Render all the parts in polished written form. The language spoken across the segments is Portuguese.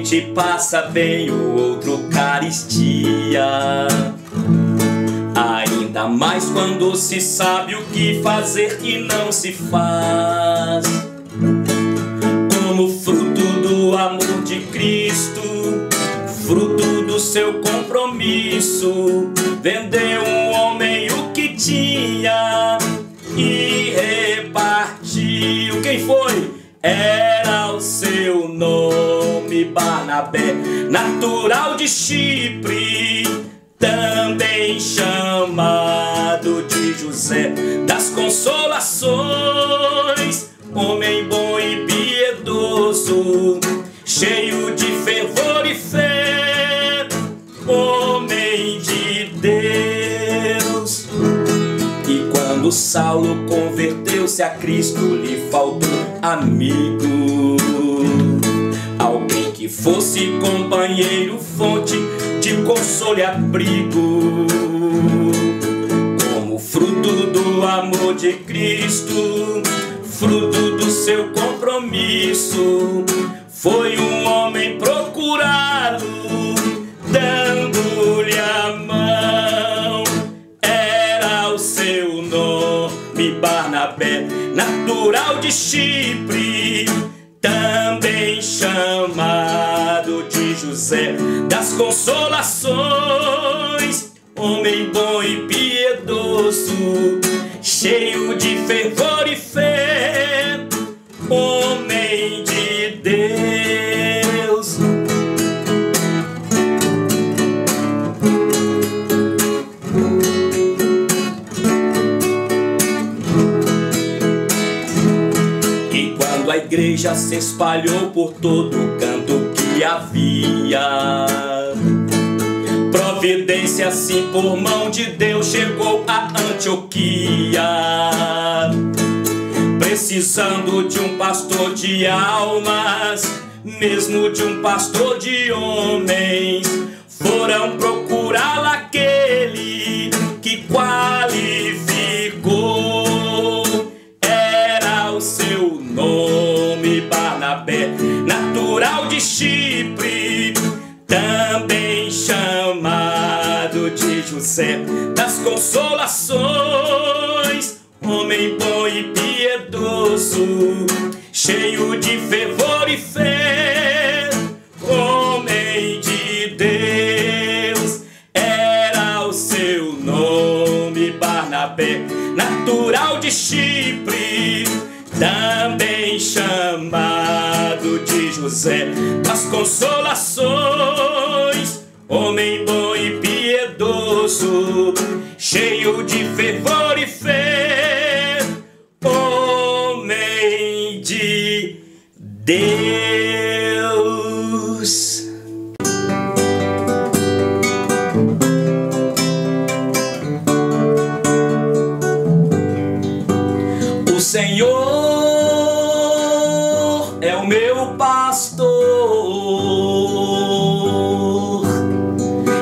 gente passa bem, o outro carestia. Ainda mais quando se sabe o que fazer e não se faz. Como fruto do amor de Cristo, fruto do seu compromisso, vendeu um homem o que tinha e repartiu. Quem foi? Era o seu nome, Barnabé, natural de Chipre, também chamado de José das Consolações, homem bom e piedoso, cheio de fervor e fé, homem de Deus. E quando Saulo converteu-se a Cristo, lhe faltou amigo, alguém que fosse companheiro, fonte de consolo e abrigo. Como fruto do amor de Cristo, fruto do seu compromisso, foi um homem procurá-lo, dando-lhe a mão. Era o seu nome, Barnabé, natural de Chipre, também chamado de José das Consolações, homem bom e piedoso, cheio de fervor e fé, homem de Deus. E quando a igreja se espalhou por todo canto que havia, providência assim por mão de Deus chegou a Antioquia. Precisando de um pastor de almas, mesmo de um pastor de homens, foram procurar aquele que qualificou. Era o seu nome, Barnabé, natural de Chipre, também chamado de José das Consolações, homem bom e piedoso, cheio de fervor e fé, homem de Deus. Era o seu nome, Barnabé, natural de Chipre, também chamado de José das Consolações, homem bom e piedoso, cheio de fervor e fé, homem de Deus. O Senhor é o meu pastor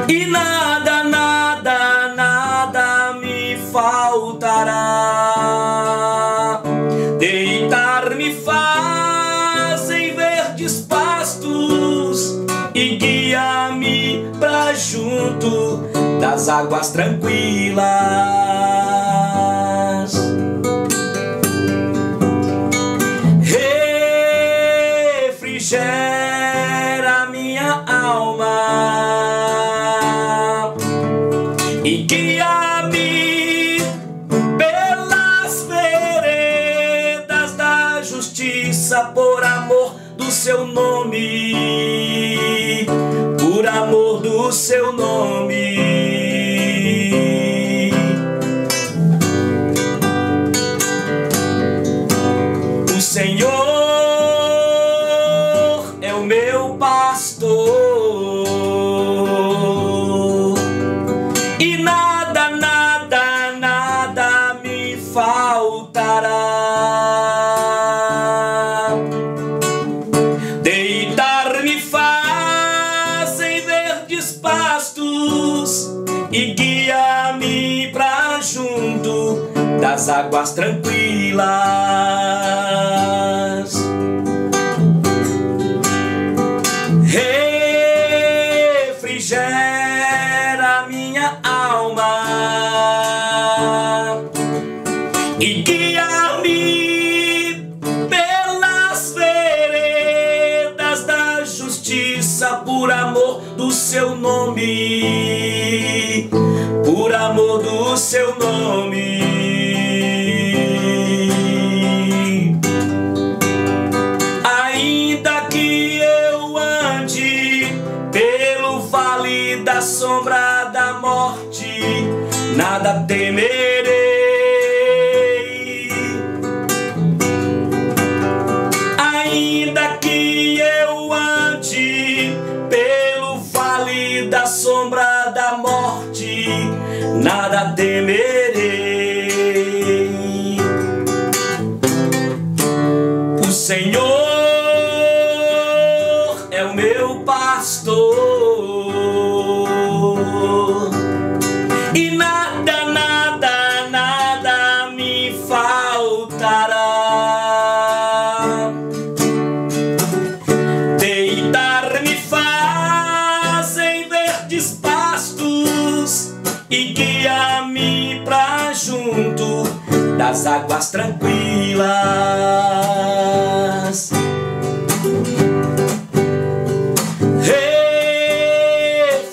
e nada, nada, nada me faltará. Deitar-me faz em verdes pastos e guia-me pra junto das águas tranquilas. Refrigera minha alma e guia-me pelas veredas da justiça, por amor do seu nome, por amor do seu nome. O Senhor é o meu pastor e nada, nada, nada me faltará. Deitar-me faz em verdes pastos e guia-me pra junto das águas tranquilas. Hey! justiça por amor do seu nome, por amor do seu nome. Ainda que eu ande pelo vale da sombra da morte, nada temerei. Ainda que eu ande pelo vale da sombra da morte, nada temerei. O Senhor é o meu pastor, e nada, nada, nada me faltará. Deitar-me faz em verdes pastos e guia-me pra junto das águas tranquilas.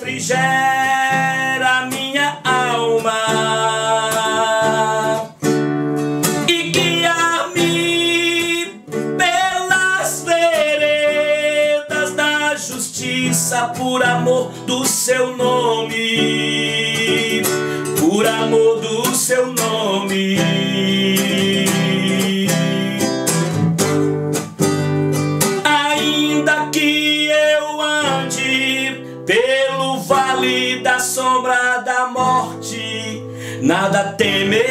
Refrigera minha alma e guia-me pelas veredas da justiça por amor do seu nome, por amor do seu nome. Ainda que eu ande pelo vale da sombra da morte, nada temerei.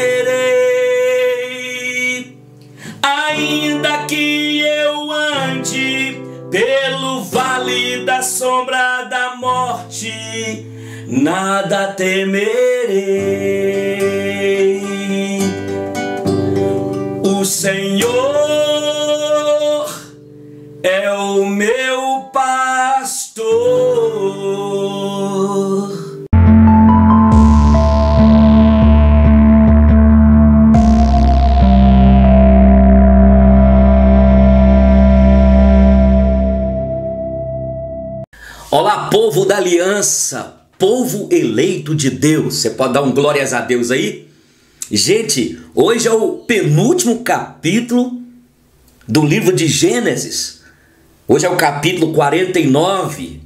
Ainda que eu ande pelo vale da sombra da morte, nada temerei. O Senhor é o meu pastor. Olá, povo da aliança, povo eleito de Deus. Você pode dar um glórias a Deus aí? Gente, hoje é o penúltimo capítulo do livro de Gênesis. Hoje é o capítulo 49.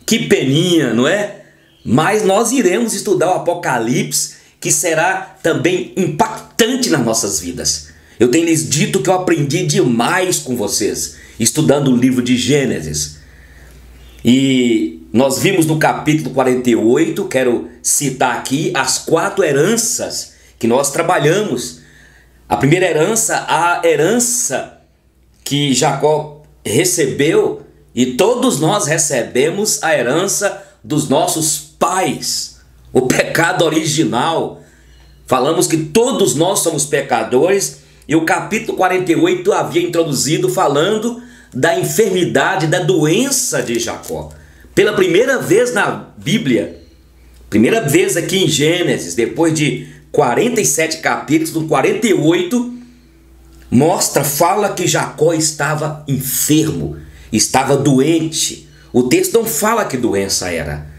Que peninha, não é? Mas nós iremos estudar o Apocalipse, que será também impactante nas nossas vidas. Eu tenho lhes dito que eu aprendi demais com vocês, estudando o livro de Gênesis. E nós vimos no capítulo 48, quero citar aqui, as 4 heranças que nós trabalhamos. A primeira herança, a herança que Jacó recebeu, e todos nós recebemos a herança dos nossos pais, o pecado original. Falamos que todos nós somos pecadores, e o capítulo 48 havia introduzido falando da enfermidade, da doença de Jacó. Pela primeira vez na Bíblia, primeira vez aqui em Gênesis, depois de 47 capítulos, no 48, fala que Jacó estava enfermo, estava doente. O texto não fala que doença era.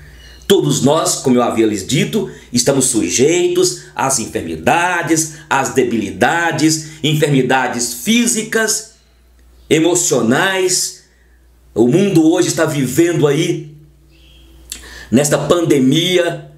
Todos nós, como eu havia lhes dito, estamos sujeitos às enfermidades, às debilidades, enfermidades físicas, emocionais. O mundo hoje está vivendo aí, nesta pandemia,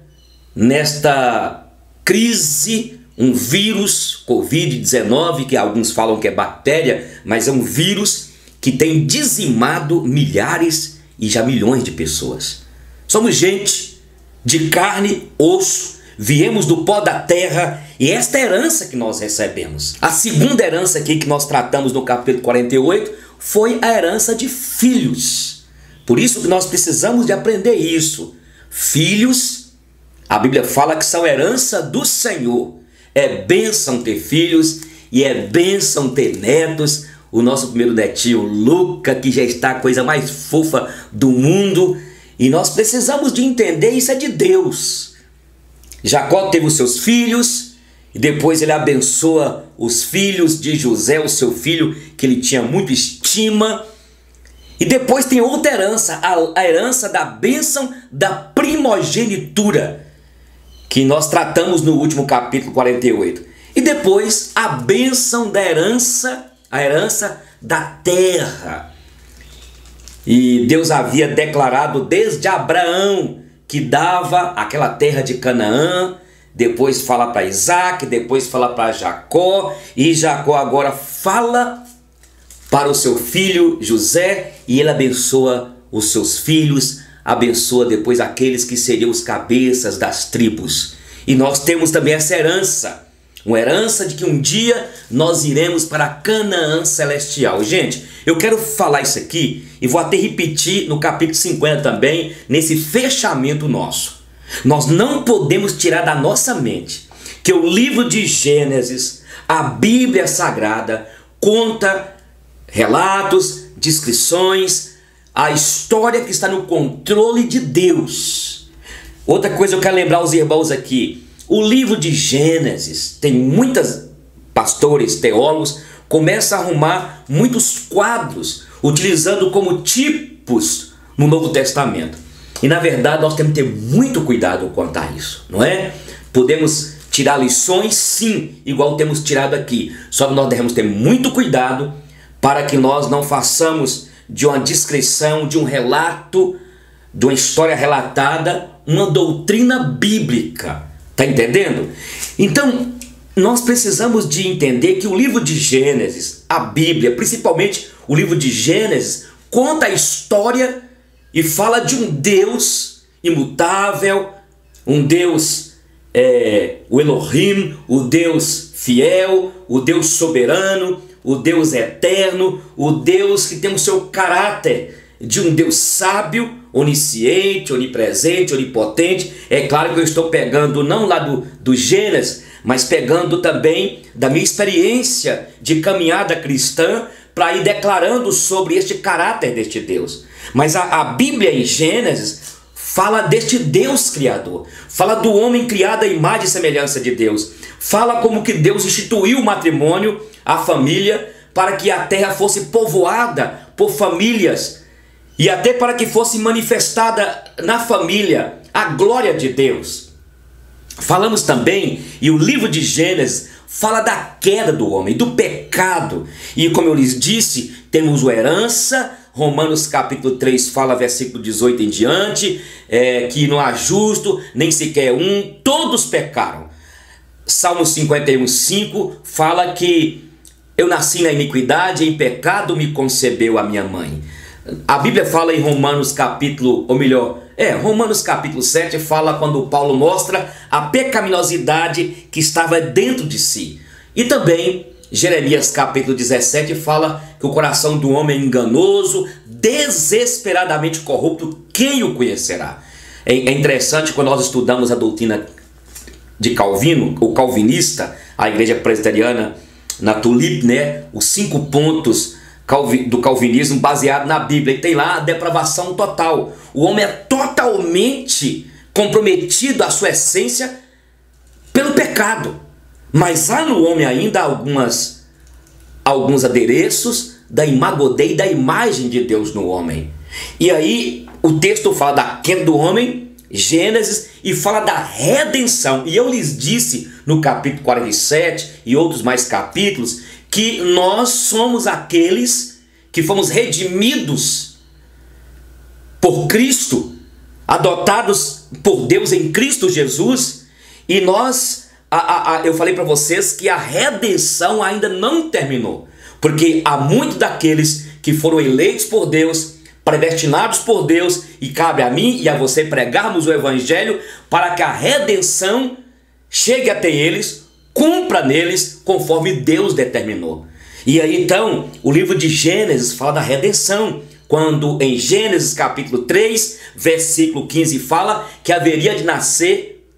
nesta crise, um vírus, Covid-19, que alguns falam que é bactéria, mas é um vírus que tem dizimado milhares e já milhões de pessoas. Somos gente de carne, osso, viemos do pó da terra, e esta é a herança que nós recebemos. A segunda herança aqui que nós tratamos no capítulo 48 foi a herança de filhos. Por isso que nós precisamos de aprender isso. Filhos, a Bíblia fala que são herança do Senhor. É bênção ter filhos e é bênção ter netos. O nosso primeiro netinho, Luca, que já está a coisa mais fofa do mundo. E nós precisamos de entender, isso é de Deus. Jacó teve os seus filhos, e depois ele abençoa os filhos de José, o seu filho, que ele tinha muita estima. E depois tem outra herança, a herança da bênção da primogenitura, que nós tratamos no último capítulo 48. E depois a bênção da herança, a herança da terra. E Deus havia declarado desde Abraão que dava aquela terra de Canaã, depois fala para Isaac, depois fala para Jacó, e Jacó agora fala para o seu filho José, e ele abençoa os seus filhos, abençoa depois aqueles que seriam os cabeças das tribos. E nós temos também essa herança, uma herança de que um dia nós iremos para Canaã celestial. Gente, eu quero falar isso aqui e vou até repetir no capítulo 50 também, nesse fechamento nosso. Nós não podemos tirar da nossa mente que o livro de Gênesis, a Bíblia Sagrada, conta relatos, descrições, a história que está no controle de Deus. Outra coisa eu quero lembrar os irmãos aqui, o livro de Gênesis, tem muitos pastores, teólogos, começam a arrumar muitos quadros, utilizando como tipos no Novo Testamento. E na verdade nós temos que ter muito cuidado quanto a isso, não é? Podemos tirar lições, sim, igual temos tirado aqui, só que nós devemos ter muito cuidado para que nós não façamos de uma descrição, de um relato, de uma história relatada, uma doutrina bíblica. Está entendendo? Então, nós precisamos de entender que o livro de Gênesis, a Bíblia, principalmente o livro de Gênesis, conta a história e fala de um Deus imutável, um Deus, o Elohim, o Deus fiel, o Deus soberano, o Deus eterno, o Deus que tem o seu caráter de um Deus sábio, onisciente, onipresente, onipotente. É claro que eu estou pegando não lá do Gênesis, mas pegando também da minha experiência de caminhada cristã para ir declarando sobre este caráter deste Deus. Mas a Bíblia em Gênesis fala deste Deus criador, fala do homem criado à imagem e semelhança de Deus, fala como que Deus instituiu o matrimônio, a família, para que a terra fosse povoada por famílias e até para que fosse manifestada na família a glória de Deus. Falamos também, e o livro de Gênesis fala da queda do homem, do pecado, e como eu lhes disse, temos a herança. Romanos capítulo 3 fala, versículo 18 em diante, que não há justo, nem sequer um, todos pecaram. Salmo 51:5 fala que eu nasci na iniquidade, em pecado me concebeu a minha mãe. A Bíblia fala em Romanos capítulo, ou melhor, Romanos capítulo 7 fala quando Paulo mostra a pecaminosidade que estava dentro de si. E também Jeremias capítulo 17 fala que o coração do homem é enganoso, desesperadamente corrupto, quem o conhecerá? É interessante quando nós estudamos a doutrina de Calvino, o calvinista, a igreja presbiteriana na Tulip, né? Os 5 pontos do calvinismo baseado na Bíblia, e tem lá a depravação total. O homem é totalmente comprometido à sua essência pelo pecado. Mas há no homem ainda alguns adereços da imagodei, da imagem de Deus no homem. E aí o texto fala da queda do homem, Gênesis, e fala da redenção. E eu lhes disse no capítulo 47 e outros mais capítulos que nós somos aqueles que fomos redimidos por Cristo, adotados por Deus em Cristo Jesus, e nós, eu falei para vocês que a redenção ainda não terminou, porque há muitos daqueles que foram eleitos por Deus, predestinados por Deus, e cabe a mim e a você pregarmos o Evangelho para que a redenção chegue até eles, cumpra neles conforme Deus determinou. E aí então o livro de Gênesis fala da redenção, quando em Gênesis capítulo 3 versículo 15 fala que haveria de nascer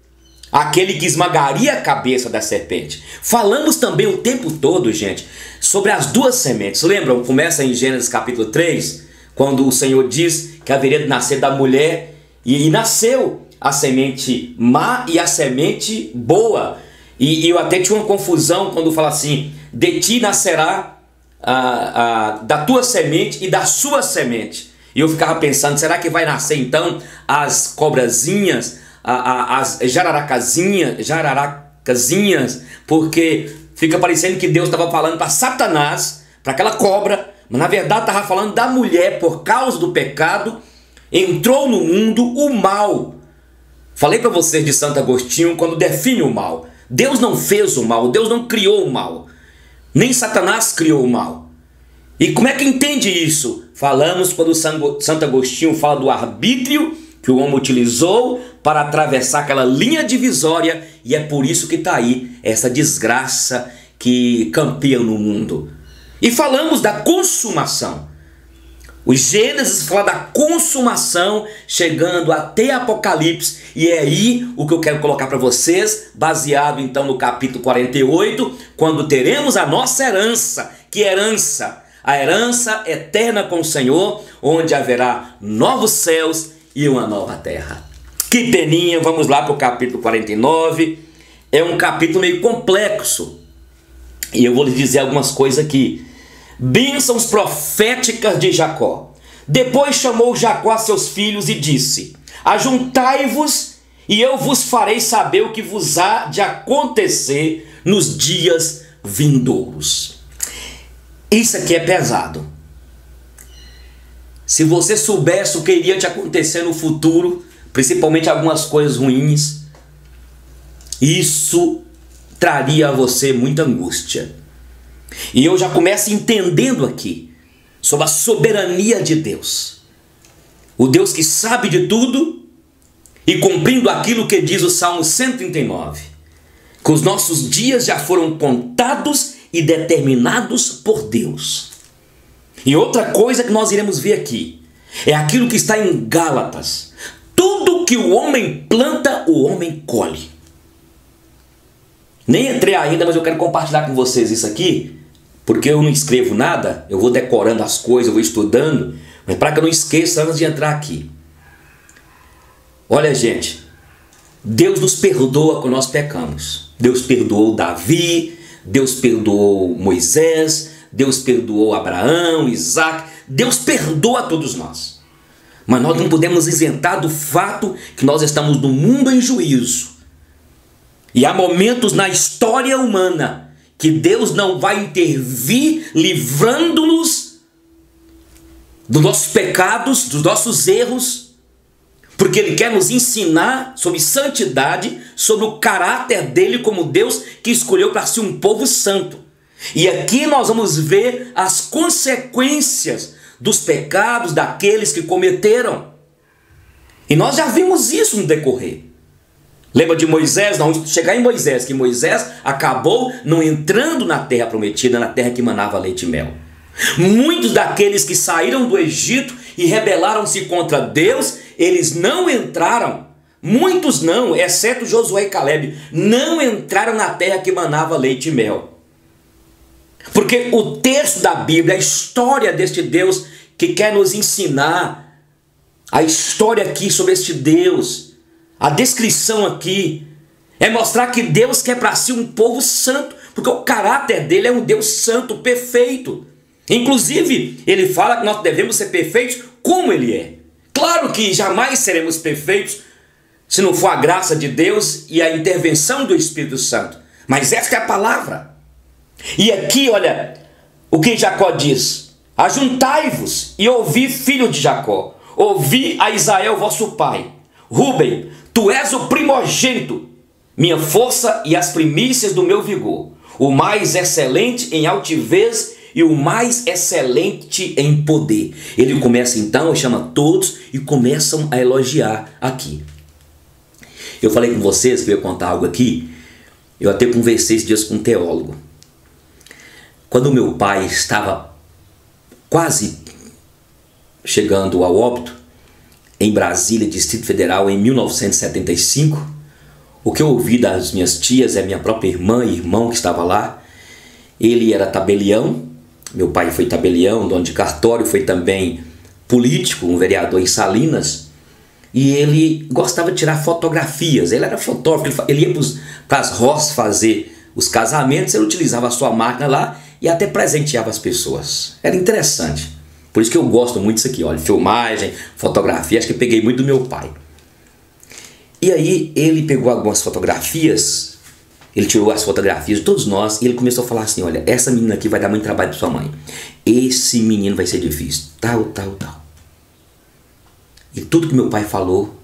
aquele que esmagaria a cabeça da serpente. Falamos também o tempo todo, gente, sobre as duas sementes. Lembram? Começa em Gênesis capítulo 3, quando o Senhor diz que haveria de nascer da mulher, e nasceu a semente má e a semente boa. E eu até tinha uma confusão quando fala assim, de ti nascerá da tua semente e da sua semente. E eu ficava pensando, será que vai nascer então as cobrazinhas, as jararacazinhas, porque fica parecendo que Deus estava falando para Satanás, para aquela cobra, mas na verdade estava falando da mulher. Por causa do pecado entrou no mundo o mal. Falei para vocês de Santo Agostinho quando define o mal. Deus não fez o mal, Deus não criou o mal, nem Satanás criou o mal. E como é que entende isso? Falamos quando Santo Agostinho fala do arbítrio que o homem utilizou para atravessar aquela linha divisória, e é por isso que está aí essa desgraça que campeia no mundo. E falamos da consumação. O Gênesis fala da consumação, chegando até Apocalipse, e é aí o que eu quero colocar para vocês, baseado então no capítulo 48, quando teremos a nossa herança. Que herança? A herança eterna com o Senhor, onde haverá novos céus e uma nova terra. Que peninha, vamos lá para o capítulo 49. É um capítulo meio complexo, e eu vou lhe dizer algumas coisas aqui. Bênçãos proféticas de Jacó. Depois chamou Jacó a seus filhos e disse: ajuntai-vos, e eu vos farei saber o que vos há de acontecer nos dias vindouros. Isso aqui é pesado. Se você soubesse o que iria te acontecer no futuro, principalmente algumas coisas ruins, isso traria a você muita angústia. E eu já começo entendendo aqui sobre a soberania de Deus. O Deus que sabe de tudo e cumprindo aquilo que diz o Salmo 139. Que os nossos dias já foram contados e determinados por Deus. E outra coisa que nós iremos ver aqui é aquilo que está em Gálatas. Tudo que o homem planta, o homem colhe. Nem entrei ainda, mas eu quero compartilhar com vocês isso aqui, porque eu não escrevo nada, eu vou decorando as coisas, eu vou estudando, mas para que eu não esqueça antes de entrar aqui. Olha, gente, Deus nos perdoa quando nós pecamos. Deus perdoou Davi, Deus perdoou Moisés, Deus perdoou Abraão, Isaac, Deus perdoa a todos nós. Mas nós não podemos isentar do fato que nós estamos no mundo em juízo. E há momentos na história humana que Deus não vai intervir livrando-nos dos nossos pecados, dos nossos erros, porque Ele quer nos ensinar sobre santidade, sobre o caráter dEle como Deus que escolheu para ser um povo santo. E aqui nós vamos ver as consequências dos pecados daqueles que cometeram. E nós já vimos isso no decorrer. Lembra de Moisés? Não chegar em Moisés, que Moisés acabou não entrando na terra prometida, na terra que manava leite e mel. Muitos daqueles que saíram do Egito e rebelaram-se contra Deus, eles não entraram. Muitos não, exceto Josué e Caleb, não entraram na terra que manava leite e mel. Porque o texto da Bíblia, a história deste Deus que quer nos ensinar, a história aqui sobre este Deus, a descrição aqui, é mostrar que Deus quer para si um povo santo, porque o caráter dele é um Deus santo, perfeito. Inclusive, ele fala que nós devemos ser perfeitos como ele é. Claro que jamais seremos perfeitos se não for a graça de Deus e a intervenção do Espírito Santo. Mas esta é a palavra. E aqui, olha, o que Jacó diz: ajuntai-vos e ouvi, filho de Jacó, ouvi a Israel vosso pai. Rúben, tu és o primogênito, minha força e as primícias do meu vigor, o mais excelente em altivez e o mais excelente em poder. Ele começa então, chama todos e começam a elogiar aqui. Eu falei com vocês que eu ia contar algo aqui. Eu até conversei esses dias com um teólogo. Quando meu pai estava quase chegando ao óbito, em Brasília, Distrito Federal, em 1975, o que eu ouvi das minhas tias, minha própria irmã e irmão que estava lá, ele era tabelião, meu pai foi tabelião, dono de cartório, foi também político, um vereador em Salinas, e ele gostava de tirar fotografias. Ele era fotógrafo, ele ia para as roças fazer os casamentos, ele utilizava a sua máquina lá e até presenteava as pessoas. Era interessante. Por isso que eu gosto muito disso aqui, olha, filmagem, fotografia, acho que eu peguei muito do meu pai. E aí ele pegou algumas fotografias, ele tirou as fotografias de todos nós e ele começou a falar assim, olha, essa menina aqui vai dar muito trabalho para sua mãe. Esse menino vai ser difícil, tal, tal, tal. E tudo que meu pai falou,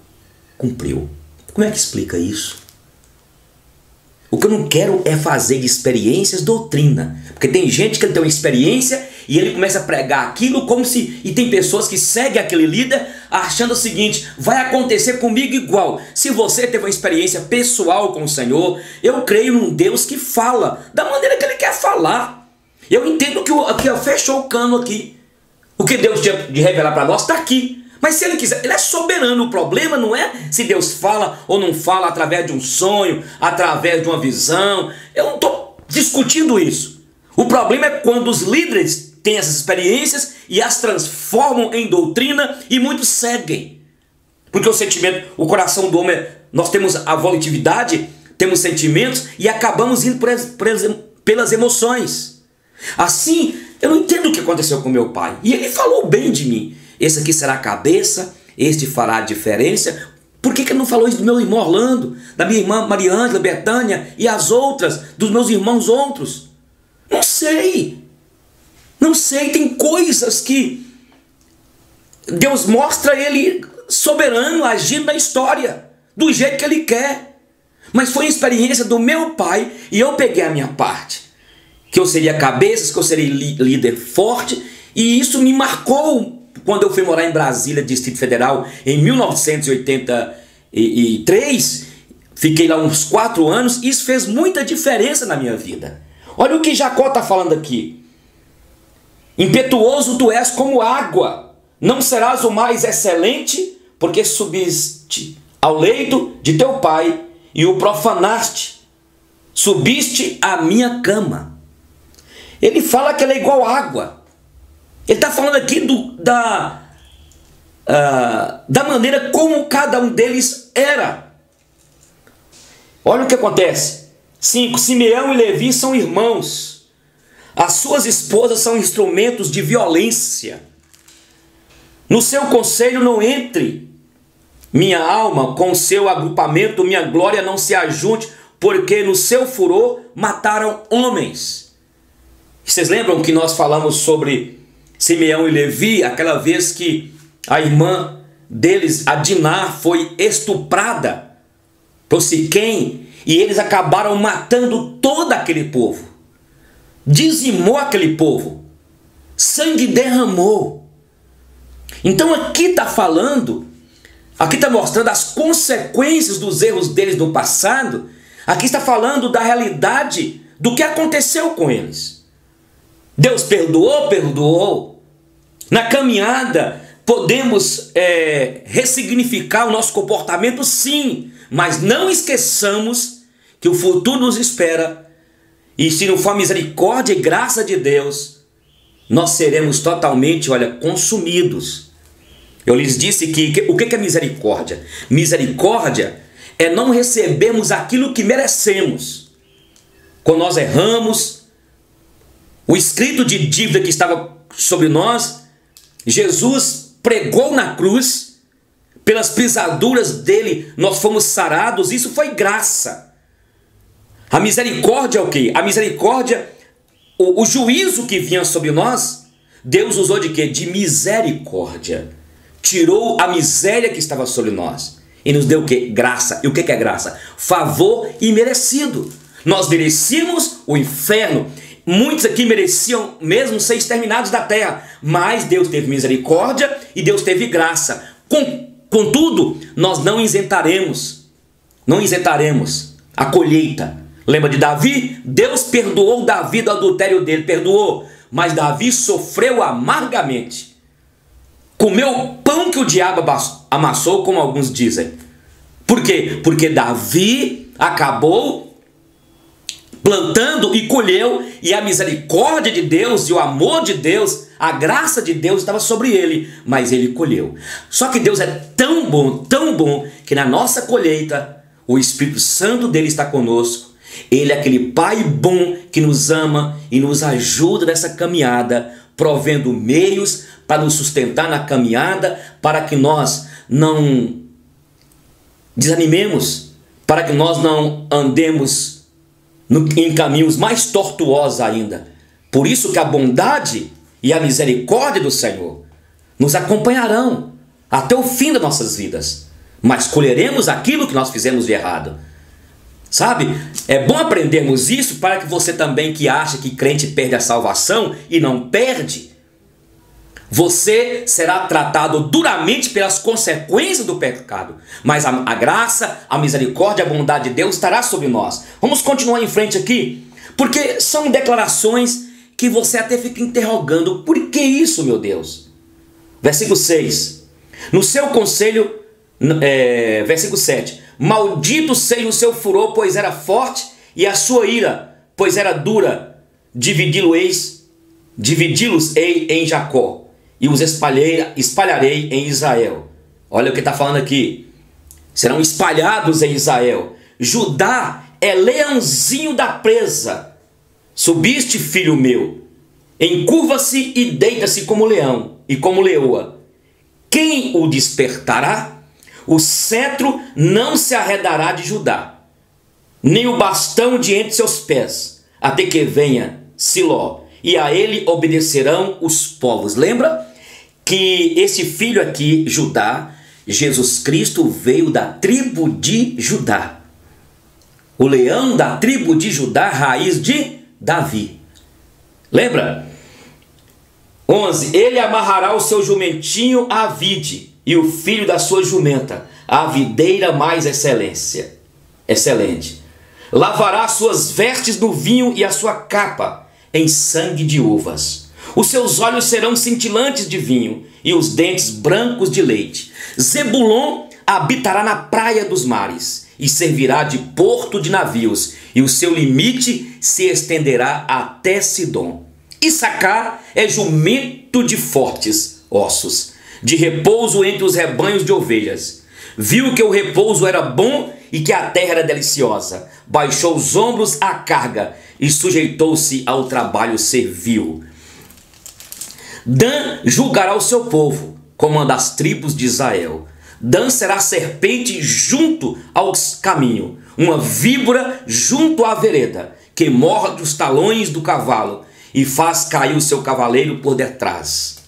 cumpriu. Como é que explica isso? O que eu não quero é fazer de experiências doutrina. Porque tem gente que tem uma experiência e ele começa a pregar aquilo como se... E tem pessoas que seguem aquele líder achando o seguinte, vai acontecer comigo igual. Se você teve uma experiência pessoal com o Senhor, eu creio num Deus que fala da maneira que Ele quer falar. Eu entendo que aqui fechou o cano aqui. O que Deus tinha de revelar para nós está aqui. Mas se Ele quiser, Ele é soberano. O problema não é se Deus fala ou não fala através de um sonho, através de uma visão. Eu não estou discutindo isso. O problema é quando os líderes têm essas experiências e as transformam em doutrina e muitos seguem. Porque o sentimento, o coração do homem, nós temos a volitividade, temos sentimentos e acabamos indo pelas emoções. Assim, eu não entendo o que aconteceu com meu pai. E ele falou bem de mim. Esse aqui será a cabeça, este fará a diferença. Por que ele não falou isso do meu irmão Orlando, da minha irmã Mariângela, Betânia e as outras, dos meus irmãos outros? Não sei. Não sei, tem coisas que Deus mostra Ele soberano, agindo na história, do jeito que Ele quer. Mas foi a experiência do meu pai e eu peguei a minha parte. Que eu seria cabeça, que eu seria líder forte, e isso me marcou. Quando eu fui morar em Brasília, Distrito Federal, em 1983, fiquei lá uns 4 anos, isso fez muita diferença na minha vida. Olha o que Jacó está falando aqui. Impetuoso tu és como água, não serás o mais excelente, porque subiste ao leito de teu pai e o profanaste, subiste à minha cama. Ele fala que ele é igual água. Ele está falando aqui da maneira como cada um deles era. Olha o que acontece. 5. Simeão e Levi são irmãos. As suas esposas são instrumentos de violência. No seu conselho não entre. Minha alma, com o seu agrupamento, minha glória não se ajunte, porque no seu furor mataram homens. Vocês lembram que nós falamos sobre Simeão e Levi, aquela vez que a irmã deles, a Diná, foi estuprada por Siquém, e eles acabaram matando todo aquele povo. Dizimou aquele povo. Sangue derramou. Então aqui está falando, aqui está mostrando as consequências dos erros deles no passado. Aqui está falando da realidade do que aconteceu com eles. Deus perdoou, perdoou. Na caminhada podemos ressignificar o nosso comportamento, sim, mas não esqueçamos que o futuro nos espera, e se não for a misericórdia e graça de Deus, nós seremos totalmente, olha, consumidos. Eu lhes disse que o que é misericórdia? Misericórdia é não recebermos aquilo que merecemos. Quando nós erramos, o escrito de dívida que estava sobre nós, Jesus pregou na cruz, pelas pisaduras dele nós fomos sarados, isso foi graça. A misericórdia é o quê? A misericórdia, o juízo que vinha sobre nós, Deus usou de quê? De misericórdia. Tirou a miséria que estava sobre nós e nos deu o quê? Graça. E o que é graça? Favor imerecido. Nós merecíamos o inferno. Muitos aqui mereciam mesmo ser exterminados da terra, mas Deus teve misericórdia e Deus teve graça. Contudo, nós não isentaremos a colheita. Lembra de Davi? Deus perdoou Davi do adultério dele, perdoou, mas Davi sofreu amargamente. Comeu o pão que o diabo amassou, como alguns dizem. Por quê? Porque Davi acabou plantando e colheu, e a misericórdia de Deus e o amor de Deus, a graça de Deus estava sobre ele, mas ele colheu. Só que Deus é tão bom, que na nossa colheita o Espírito Santo dele está conosco Ele é aquele Pai bom que nos ama e nos ajuda nessa caminhada, provendo meios para nos sustentar na caminhada, para que nós não desanimemos, para que nós não andemos em caminhos mais tortuosos ainda. Por isso que a bondade e a misericórdia do Senhor nos acompanharão até o fim das nossas vidas, mas colheremos aquilo que nós fizemos de errado. Sabe? É bom aprendermos isso para que você também, que acha que crente perde a salvação e não perde, você será tratado duramente pelas consequências do pecado, mas a graça, a misericórdia, a bondade de Deus estará sobre nós. Vamos continuar em frente aqui, porque são declarações que você até fica interrogando: por que isso, meu Deus? Versículo 6. No seu conselho, versículo 7. Maldito seja o seu furor, pois era forte, e a sua ira, pois era dura. Dividi-los-ei em Jacó, e os espalharei em Israel. Olha o que está falando aqui. Serão espalhados em Israel. Judá é leãozinho da presa. Subiste, filho meu, encurva-se e deita-se como leão e como leoa. Quem o despertará? O cetro não se arredará de Judá, nem o bastão de entre seus pés, até que venha Siló, e a ele obedecerão os povos. Lembra que esse filho aqui, Judá, Jesus Cristo, veio da tribo de Judá. O leão da tribo de Judá, raiz de Davi. Lembra? 11. Ele amarrará o seu jumentinho à vide, e o filho da sua jumenta à videira mais excelente. Lavará suas vestes no vinho e a sua capa em sangue de uvas. Os seus olhos serão cintilantes de vinho e os dentes brancos de leite. Zebulon habitará na praia dos mares e servirá de porto de navios, e o seu limite se estenderá até Sidom. Issacar é jumento de fortes ossos, de repouso entre os rebanhos de ovelhas. Viu que o repouso era bom e que a terra era deliciosa. Baixou os ombros à carga e sujeitou-se ao trabalho servil. Dan julgará o seu povo, como uma das tribos de Israel. Dan será serpente junto ao caminho, uma víbora junto à vereda, que morde os talões do cavalo e faz cair o seu cavaleiro por detrás.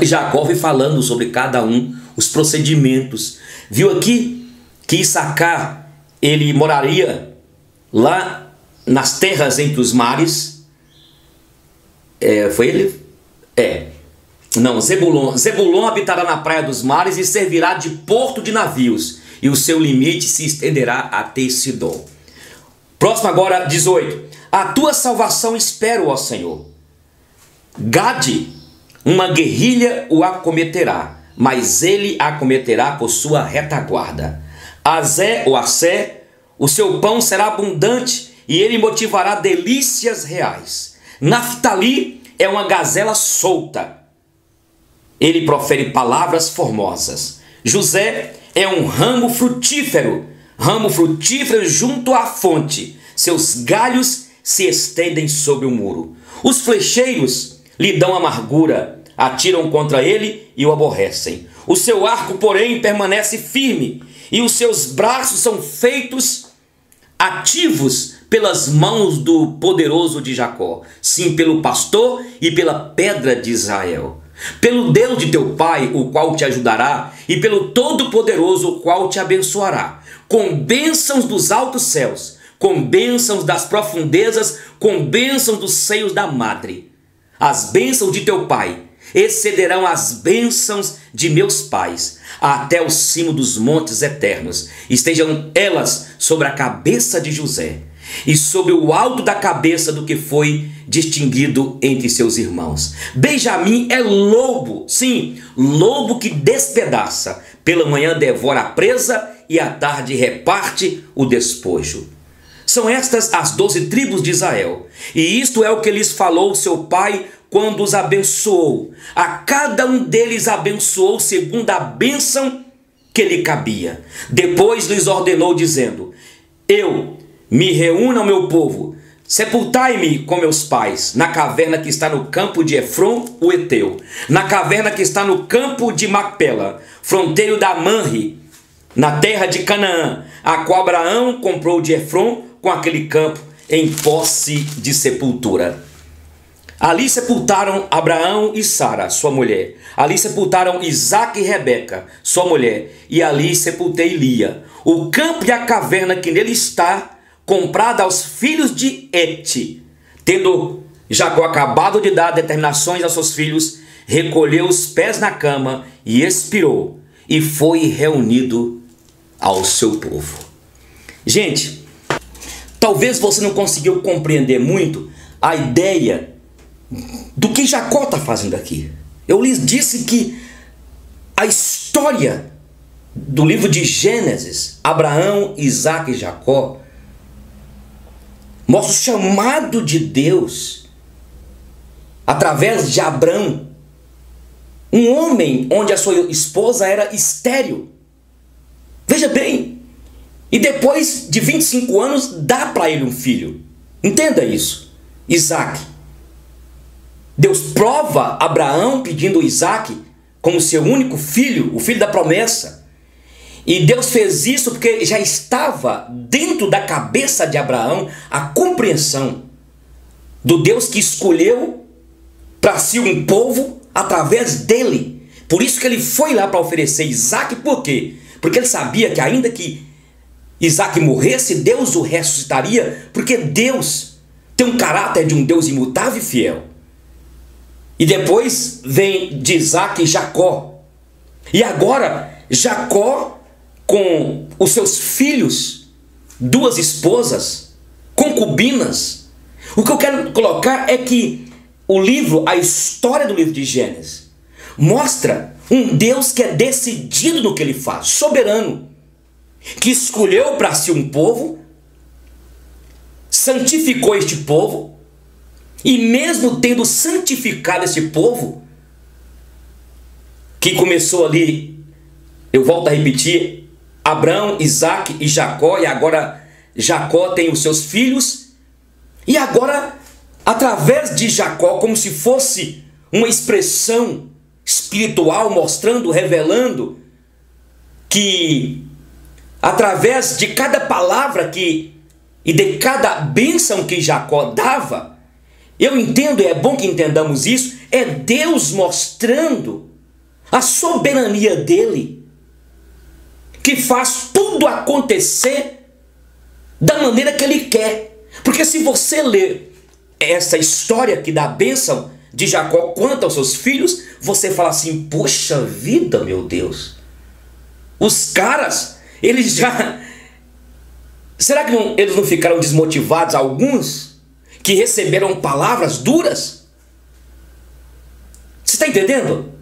Jacó vem falando sobre cada um, os procedimentos. Viu aqui que Issacar, ele moraria lá nas terras entre os mares. Foi ele? Não, Zebulon habitará na praia dos mares e servirá de porto de navios, e o seu limite se estenderá até Sidom. Próximo agora, 18. A tua salvação espero, ó Senhor. Gade, uma guerrilha o acometerá, mas ele acometerá por sua retaguarda. Azé, o seu pão será abundante, e ele motivará delícias reais. Naftali é uma gazela solta, ele profere palavras formosas. José é um ramo frutífero junto à fonte. Seus galhos se estendem sobre o muro. Os flecheiros lhe dão amargura, atiram contra ele e o aborrecem. O seu arco, porém, permanece firme, e os seus braços são feitos ativos pelas mãos do poderoso de Jacó, sim, pelo pastor e pela pedra de Israel. Pelo Deus de teu pai, o qual te ajudará, e pelo Todo-Poderoso, o qual te abençoará, com bênçãos dos altos céus, com bênçãos das profundezas, com bênçãos dos seios da madre. As bênçãos de teu pai excederão as bênçãos de meus pais, até o cimo dos montes eternos. Estejam elas sobre a cabeça de José, e sobre o alto da cabeça do que foi distinguido entre seus irmãos. Benjamim é lobo, sim, lobo que despedaça. Pela manhã devora a presa e à tarde reparte o despojo. São estas as 12 tribos de Israel, e isto é o que lhes falou seu pai quando os abençoou. A cada um deles abençoou segundo a bênção que lhe cabia. Depois lhes ordenou, dizendo: eu me reúna ao meu povo, sepultai-me com meus pais, na caverna que está no campo de Efron, o Eteu, na caverna que está no campo de Macpela, fronteiro da Manre, na terra de Canaã, a qual Abraão comprou de Efron com aquele campo em posse de sepultura. Ali sepultaram Abraão e Sara, sua mulher. Ali sepultaram Isaque e Rebeca, sua mulher. E ali sepultei Lia. O campo e a caverna que nele está, comprada aos filhos de Et. Tendo Jacó acabado de dar determinações aos seus filhos, recolheu os pés na cama e expirou. E foi reunido ao seu povo. Gente, talvez você não conseguiu compreender muito a ideia do que Jacó está fazendo aqui. Eu lhes disse que a história do livro de Gênesis, Abraão, Isaque e Jacó, mostra o chamado de Deus através de Abrão, um homem onde a sua esposa era estéril. Veja bem, e depois de 25 anos dá para ele um filho. Entenda isso, Isaque. Deus prova Abraão pedindo Isaque como seu único filho, o filho da promessa. E Deus fez isso porque já estava dentro da cabeça de Abraão a compreensão do Deus que escolheu para si um povo através dele. Por isso que ele foi lá para oferecer Isaque. Por quê? Porque ele sabia que ainda que Isaque morresse, Deus o ressuscitaria, porque Deus tem um caráter de um Deus imutável e fiel. E depois vem de Isaque Jacó. E agora Jacó com os seus filhos, duas esposas, concubinas. O que eu quero colocar é que o livro, a história do livro de Gênesis, mostra um Deus que é decidido no que ele faz, soberano, que escolheu para si um povo, santificou este povo, e mesmo tendo santificado esse povo, que começou ali, eu volto a repetir, Abraão, Isaque e Jacó, e agora Jacó tem os seus filhos, e agora, através de Jacó, como se fosse uma expressão espiritual, mostrando, revelando, que através de cada palavra e de cada bênção que Jacó dava, eu entendo, e é bom que entendamos isso, é Deus mostrando a soberania dele, que faz tudo acontecer da maneira que ele quer. Porque se você ler essa história que dá a bênção de Jacó quanto aos seus filhos, você fala assim, poxa vida, meu Deus, os caras, eles já... Será que eles não ficaram desmotivados, alguns que receberam palavras duras? Você está entendendo?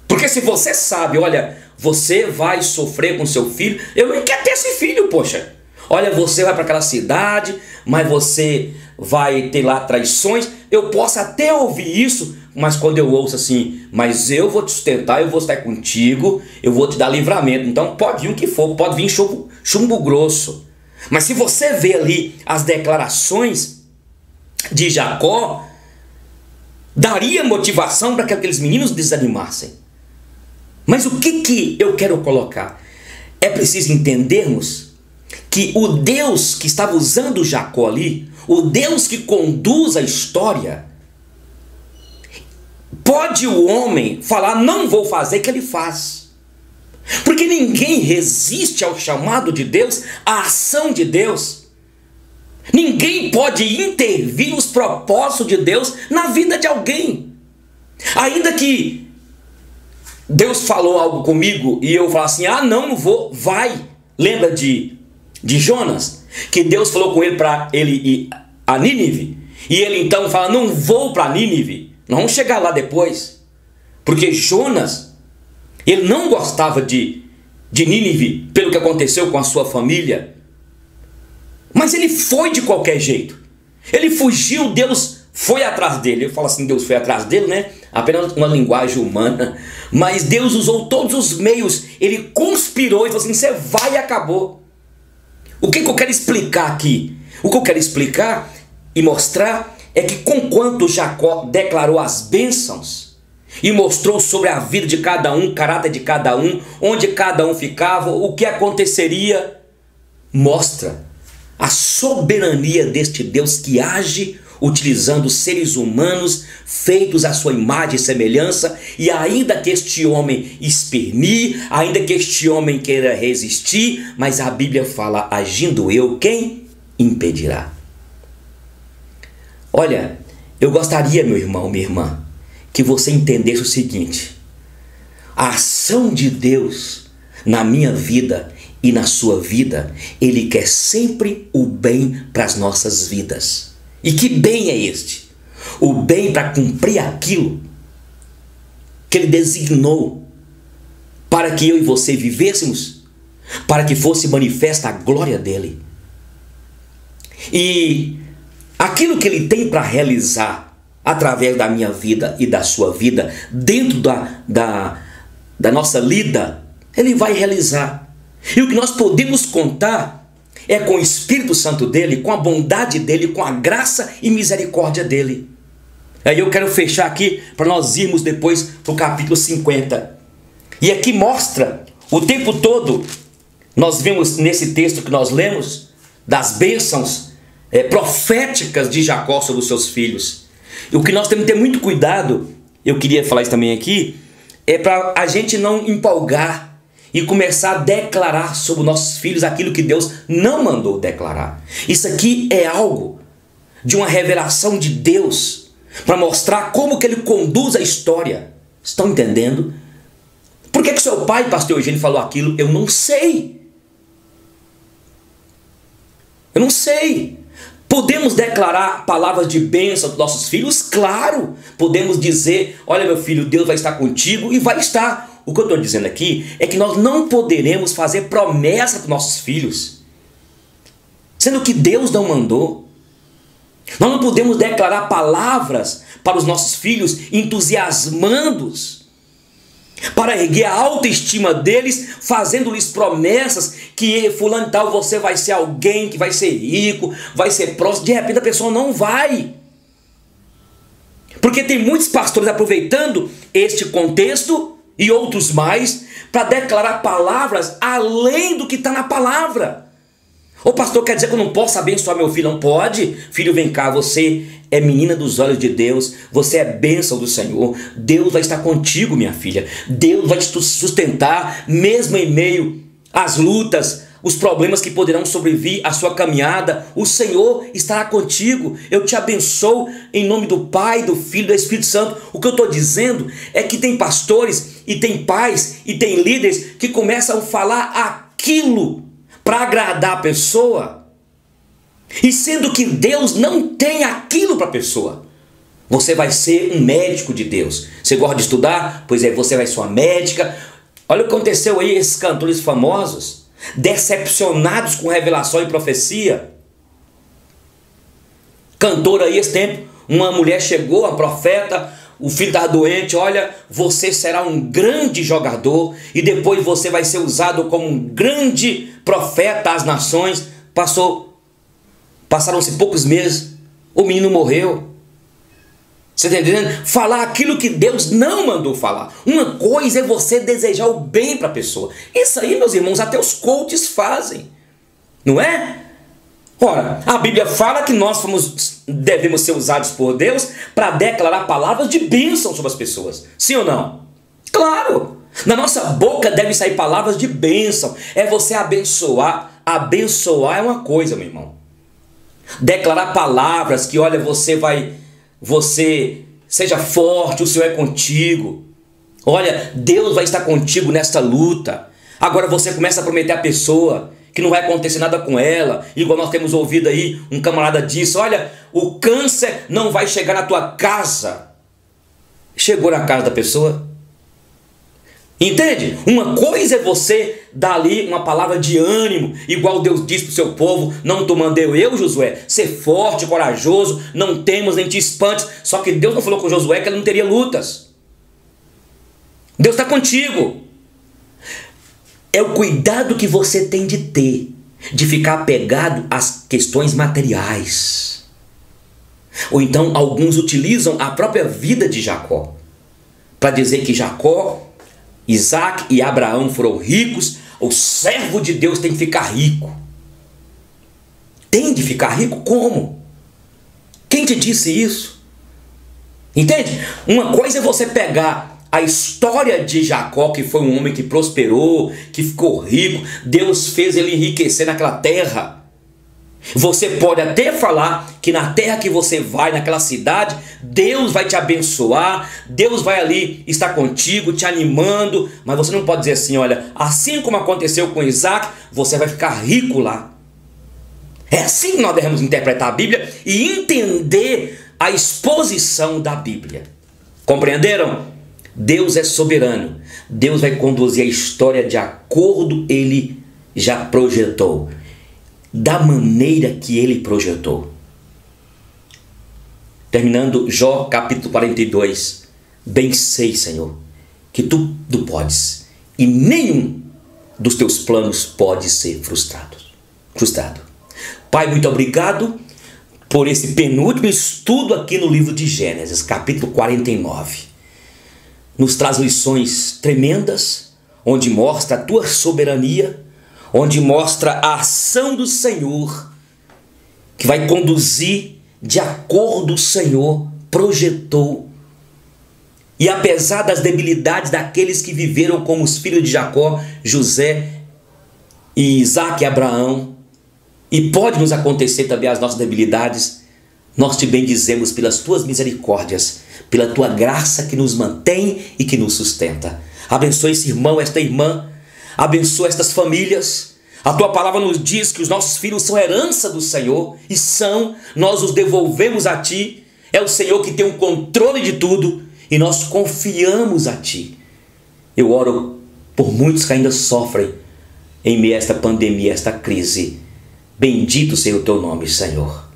Porque se você sabe, olha, você vai sofrer com seu filho, eu nem quero ter esse filho, poxa. Olha, você vai para aquela cidade, mas você vai ter lá traições. Eu posso até ouvir isso, mas quando eu ouço assim, mas eu vou te sustentar, eu vou estar contigo, eu vou te dar livramento. Então pode vir o que for, pode vir chumbo grosso. Mas se você vê ali as declarações de Jacó, daria motivação para que aqueles meninos desanimassem. Mas o que eu quero colocar? É preciso entendermos que o Deus que estava usando Jacó ali, o Deus que conduz a história, pode o homem falar, não vou fazer, que ele faz. Porque ninguém resiste ao chamado de Deus, à ação de Deus. Ninguém pode intervir nos propósitos de Deus na vida de alguém. Ainda que Deus falou algo comigo e eu falo assim, ah não vou, vai. Lembra de Jonas? Que Deus falou com ele para ele ir a Nínive. E ele então fala, não vou para Nínive. Nós vamos chegar lá depois. Porque Jonas, ele não gostava de Nínive pelo que aconteceu com a sua família. Mas ele foi de qualquer jeito. Ele fugiu, Deus foi atrás dele. Eu falo assim, Deus foi atrás dele, né? Apenas uma linguagem humana. Mas Deus usou todos os meios. Ele conspirou e falou assim, você vai e acabou. O que eu quero explicar aqui? O que eu quero explicar e mostrar é que conquanto Jacó declarou as bênçãos e mostrou sobre a vida de cada um, o caráter de cada um, onde cada um ficava, o que aconteceria, mostra a soberania deste Deus que age utilizando seres humanos feitos à sua imagem e semelhança, e ainda que este homem espernie, ainda que este homem queira resistir, mas a Bíblia fala, agindo eu, quem impedirá? Olha, eu gostaria, meu irmão, minha irmã, que você entendesse o seguinte: a ação de Deus na minha vida e na sua vida, Ele quer sempre o bem para as nossas vidas. E que bem é este? O bem para cumprir aquilo que Ele designou para que eu e você vivêssemos, para que fosse manifesta a glória dEle. E aquilo que Ele tem para realizar através da minha vida e da sua vida, dentro da nossa lida, Ele vai realizar. E o que nós podemos contar é com o Espírito Santo dEle, com a bondade dEle, com a graça e misericórdia dEle. Aí eu quero fechar aqui para nós irmos depois para o capítulo 50. E aqui mostra o tempo todo, nós vemos nesse texto que nós lemos, das bênçãos proféticas de Jacó sobre os seus filhos. E o que nós temos que ter muito cuidado, eu queria falar isso também aqui, é para a gente não empolgar e começar a declarar sobre nossos filhos aquilo que Deus não mandou declarar. Isso aqui é algo de uma revelação de Deus para mostrar como que Ele conduz a história. Estão entendendo? Por que seu pai, pastor Eugênio, falou aquilo? Eu não sei. Eu não sei. Podemos declarar palavras de bênção para nossos filhos? Claro. Podemos dizer, olha meu filho, Deus vai estar contigo, e vai estar. O que eu estou dizendo aqui é que nós não poderemos fazer promessa para nossos filhos, sendo que Deus não mandou. Nós não podemos declarar palavras para os nossos filhos entusiasmando-os, para erguer a autoestima deles, fazendo-lhes promessas que fulano e tal, você vai ser alguém que vai ser rico, vai ser próximo. De repente a pessoa não vai. Porque tem muitos pastores aproveitando este contexto e outros mais para declarar palavras além do que está na palavra. O pastor quer dizer que eu não posso abençoar meu filho? Não pode. Filho, vem cá, você é menina dos olhos de Deus, você é bênção do Senhor, Deus vai estar contigo, minha filha, Deus vai te sustentar mesmo em meio às lutas, os problemas que poderão sobrevir à sua caminhada. O Senhor estará contigo. Eu te abençoo em nome do Pai, do Filho e do Espírito Santo. O que eu estou dizendo é que tem pastores e tem pais e tem líderes que começam a falar aquilo para agradar a pessoa, e sendo que Deus não tem aquilo para a pessoa. Você vai ser um médico de Deus. Você gosta de estudar? Pois é, você vai ser uma médica. Olha o que aconteceu aí, esses cantores famosos, decepcionados com revelação e profecia. Cantor aí esse tempo, uma mulher chegou, a profeta, o filho estava doente, olha, você será um grande jogador e depois você vai ser usado como um grande profeta às nações. Passaram-se poucos meses, o menino morreu. Você está entendendo? Falar aquilo que Deus não mandou falar. Uma coisa é você desejar o bem para a pessoa. Isso aí, meus irmãos, até os coaches fazem. Não é? Ora, a Bíblia fala que nós devemos ser usados por Deus para declarar palavras de bênção sobre as pessoas. Sim ou não? Claro! Na nossa boca devem sair palavras de bênção. É você abençoar. Abençoar é uma coisa, meu irmão. Declarar palavras que, olha, você seja forte, o Senhor é contigo. Olha, Deus vai estar contigo nesta luta. Agora você começa a prometer à pessoa que não vai acontecer nada com ela, igual nós temos ouvido aí, um camarada disse, olha, o câncer não vai chegar na tua casa. Chegou na casa da pessoa. Entende? Uma coisa é você dar ali uma palavra de ânimo, igual Deus disse para o seu povo, não te mandei eu, Josué, ser forte, corajoso, não temas nem te espantes. Só que Deus não falou com Josué que ele não teria lutas. Deus está contigo. É o cuidado que você tem de ter de ficar apegado às questões materiais. Ou então alguns utilizam a própria vida de Jacó para dizer que Jacó, Isaac e Abraão foram ricos. O servo de Deus tem que ficar rico. Tem de ficar rico como? Quem te disse isso? Entende? Uma coisa é você pegar a história de Jacó, que foi um homem que prosperou, que ficou rico, Deus fez ele enriquecer naquela terra. Você pode até falar que na terra que você vai, naquela cidade, Deus vai te abençoar, Deus vai ali estar contigo, te animando, mas você não pode dizer assim, olha, assim como aconteceu com Isaac, você vai ficar rico lá. É assim que nós devemos interpretar a Bíblia e entender a exposição da Bíblia. Compreenderam? Deus é soberano. Deus vai conduzir a história de acordo ele já projetou, da maneira que ele projetou. Terminando Jó capítulo 42. Bem sei, Senhor, que tu podes, e nenhum dos teus planos pode ser frustrado. Pai, muito obrigado por esse penúltimo estudo aqui no livro de Gênesis, capítulo 49. Nos traz lições tremendas, onde mostra a tua soberania, onde mostra a ação do Senhor, que vai conduzir de acordo o Senhor projetou. E apesar das debilidades daqueles que viveram como os filhos de Jacó, José e Isaac e Abraão, e pode nos acontecer também as nossas debilidades, nós te bendizemos pelas tuas misericórdias, pela tua graça que nos mantém e que nos sustenta. Abençoa esse irmão, esta irmã, abençoa estas famílias. A tua palavra nos diz que os nossos filhos são herança do Senhor, e nós os devolvemos a ti. É o Senhor que tem o controle de tudo e nós confiamos a ti. Eu oro por muitos que ainda sofrem em meio a esta pandemia, esta crise. Bendito seja o teu nome, Senhor.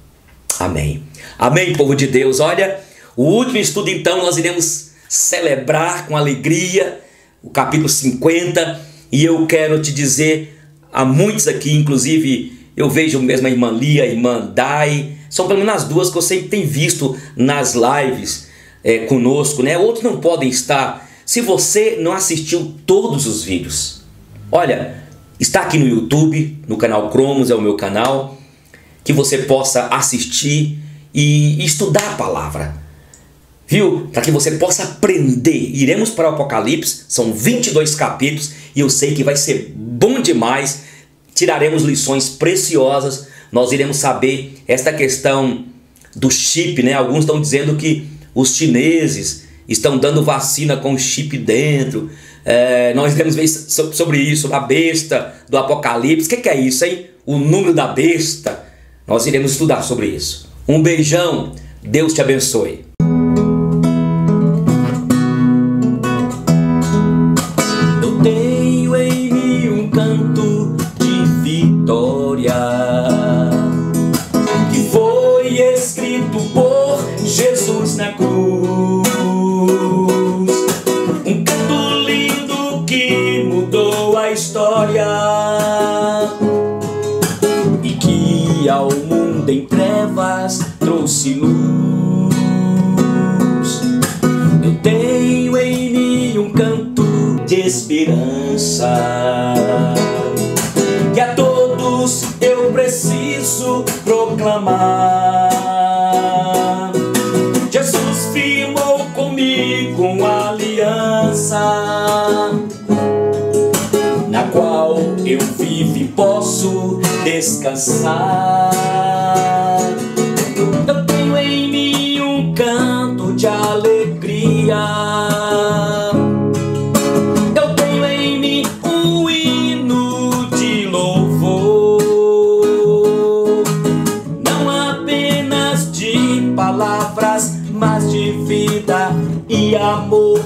Amém. Amém, povo de Deus. Olha, o último estudo então nós iremos celebrar com alegria o capítulo 50, e eu quero te dizer a muitos aqui, inclusive eu vejo mesmo a irmã Lia, a irmã Dai, são pelo menos as duas que eu sempre tenho visto nas lives conosco, né? Outros não podem estar. Se você não assistiu todos os vídeos, olha, está aqui no YouTube, no canal Cromos, é o meu canal, que você possa assistir e estudar a palavra, viu? Para que você possa aprender. Iremos para o Apocalipse, são 22 capítulos, e eu sei que vai ser bom demais. Tiraremos lições preciosas. Nós iremos saber esta questão do chip, né? Alguns estão dizendo que os chineses estão dando vacina com chip dentro. Nós iremos ver sobre isso, a besta do Apocalipse. O que é isso, hein? O número da besta. Nós iremos estudar sobre isso. Um beijão, Deus te abençoe. Eu tenho em mim um canto de vitória, que foi escrito por Jesus na cruz. Um canto lindo que mudou a história e que ao mundo em trevas trouxe luz. Eu tenho em mim um canto de esperança, que a todos eu preciso proclamar. Jesus firmou comigo uma aliança, na qual eu vivo e posso descansar. Eu tenho em mim um canto de alegria, eu tenho em mim um hino de louvor, não apenas de palavras, mas de vida e amor,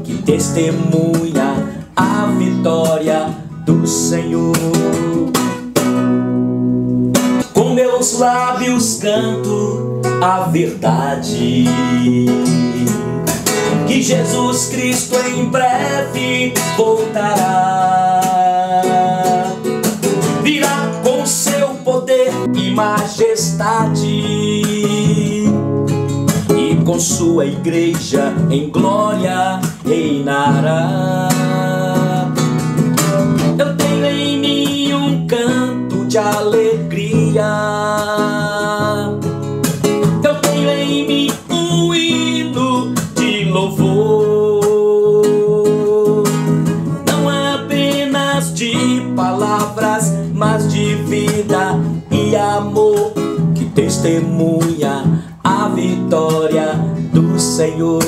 que testemunha a vitória do Senhor. Com meus lábios canto a verdade, que Jesus Cristo em breve voltará, virá com com sua igreja em glória reinará. Eu tenho em mim um canto de alegria, eu tenho em mim um hino de louvor, não apenas de palavras, mas de vida e amor, que testemunha a vitória do Senhor.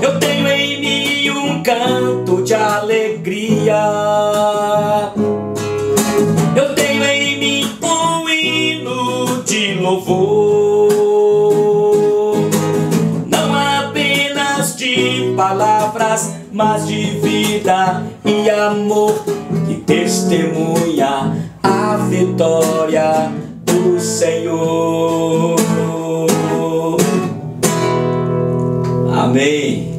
Eu tenho em mim um canto de alegria, eu tenho em mim um hino de louvor, não apenas de palavras, mas de vida e amor, que testemunha a vitória do Senhor. Amém.